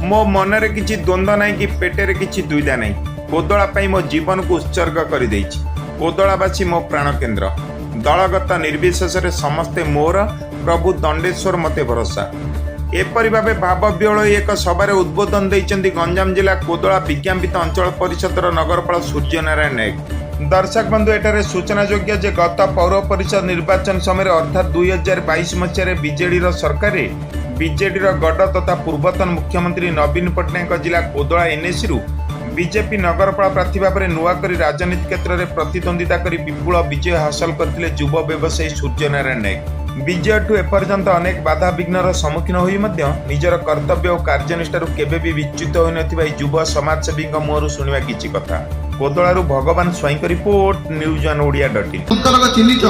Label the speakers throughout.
Speaker 1: मो मनरे किछि द्वंद्व नहीं कि पेटेरे किछि दुविधा नहीं। कोदला पाई मो जीवन को उत्सर्ग कर देछि। कोदलावासी मो प्राण केन्द्र। दलगत निर्विशेष समस्ते मोर प्रभु दंडेश्वर मते भरोसा। एपरि भावे भाव विहल एक सभार उद्बोधन देइचंदी गंजाम जिला कोदला विज्ञापित अंचल परिषदर नगरपाल सूर्यनारायण नायक। दर्शक बंधु एठारे सूचना योग्य जे गत पौर परिषद निर्वाचन समय अर्थात 2022 मसीह बीजेडी सरकार बीजेडी गढ़ तथा पूर्वतन मुख्यमंत्री नवीन पट्टनायक जिला कोदला एनएसी रु बीजेपी नगरपाल प्रार्थी भाव में नुआक राजनीति क्षेत्र में प्रतिद्वंदिता कर विपुल विजय हासिल करते युव व्यवसायी सूर्यनारायण नायक। विजय ठू एपर्यंत अनेक बाधा विघ्नर सम्मुखीन होई मध्य निजर कर्तव्य और कार्यनिष्ठार केबे भी विच्युत होई नथिबा युवा समाजसेवी मुहर शुणा किछि कथा। कोदलारू भगवान स्वाई का रिपोर्ट न्यूज ऑन ओडिया.in।
Speaker 2: उत्तर चिन्हिच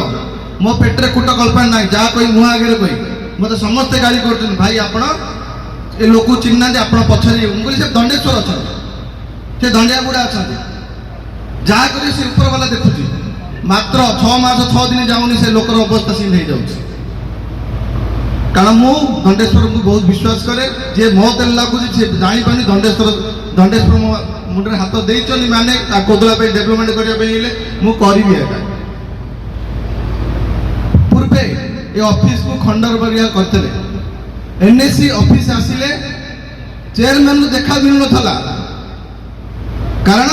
Speaker 2: मो पेटरे कुट कल्पना ना जा कोई मुह आगे कोई मते समस्त गाली करछन भाई आपण ए लोक चिन्ना दे आपण पछरे हम कहली से दंडेश्वर अछन से दंडिया गुड़ा अछन जा करी से ऊपर वाला देखुची मात्र 6 मास 6 दिन जाउनी से लोकर अवस्था सिन हो जाउची। कारण मु दंडेश्वर को बहुत विश्वास करे जे मत लागुची से जानि पानी दंडेश्वर मुंडरे हाथ देइचनी माने कोदला पे डेवलपमेंट करिया पे इले मु करिबी एका पूर्वे ए ऑफिस को खंडर बरिया करतले एनएसी ऑफिस आसिले चेयरमैन को देखा मिल नथला कारण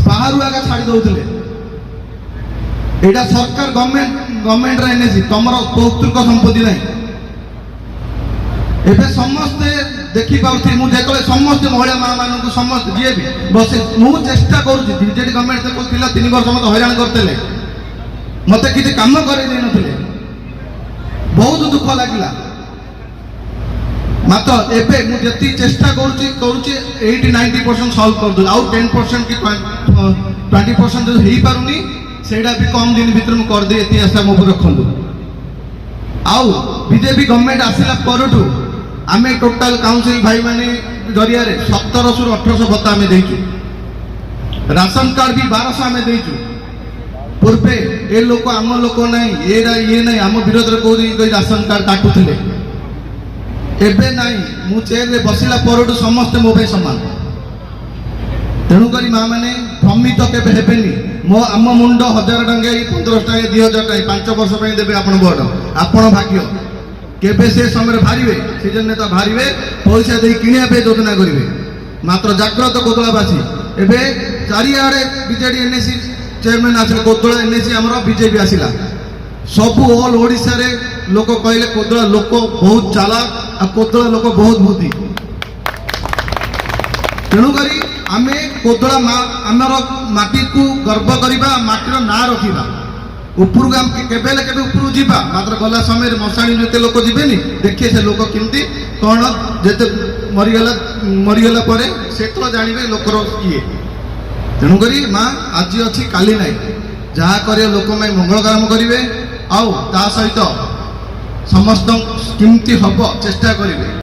Speaker 2: बाहर आगे छाड़ी दौले एटा सरकार गवर्नमेंट रे एनएसी तमर पौतृक संपत्ति नहीं एबे समस्ते देखि पाउथि मु देखले समस्त महिला मां मान को समस्त जे भी बस मु चेष्टा करूची बीजेडी गवर्नमेंट देखो थिला 3 वर्ष मत हैरान करतेले मते किछि काम करे नै नथिले बहुत दुख लागिला मात्र एबे मु जति चेष्टा करूची 80-90% सॉल्व कर दु आउ 10% की 20% जो हेई पारुनी सेडा भी कम दिन भीतर मु कर दे एति आशा मो पर रखंदु। आउ बीजेपी गवर्नमेंट आसिला परटू आमे टोटल काउंसिल भाई माने जरिया रे 1700 रु 1800 भत्ता आमे देइचु राशन कार्ड भी 1200 आमे देइचु पूर्वे ए लोक आम लोक नहीं ये नहीं आम विरोध रे कोई राशन कार्ड काटुथिले एबे नहीं मु चेयर रे बसिला परटू समस्त मो पे समान तेणु करी मां माने भ्रमित केबे हेबेनी मो आम मुंड 1000 टंका 1500 टंका 2000 टंका 5 वर्ष पे देबे आपण बोर्ड आपण भाग्य केबे से समय भारिवे सीजन नेता भारिवे पैसा दे किनिया पे योजना करिवे मात्र जाग्रत कोदलावासी एबे चारिआडे बीजेडी एनएसी चेयरमैन आसिले कोदला एनएसी हमरो बीजेपी आसिला सबु ऑल ओडिसा रे लोक कहले कोदला लोक बहुत चालाक आ कोदला लोक बहुत बुद्धि तेणु करी आमे कोदला आमर माटी को गर्व करिबा माटीर ना रखिबा ऊपर केबेले केबे ऊपर जीवा मात्र गला समय मशाणी नृत्य लोक जीवेनि देखिए से लोक केमती कौन जेते मरीगला परे से तो जानवे लोकर ये तेणुक माँ आज अच्छी काली ना जहाँ कर लोक मंगल काम करेंगे आउ ता सहित समस्त केमती हम चेष्टा करेंगे।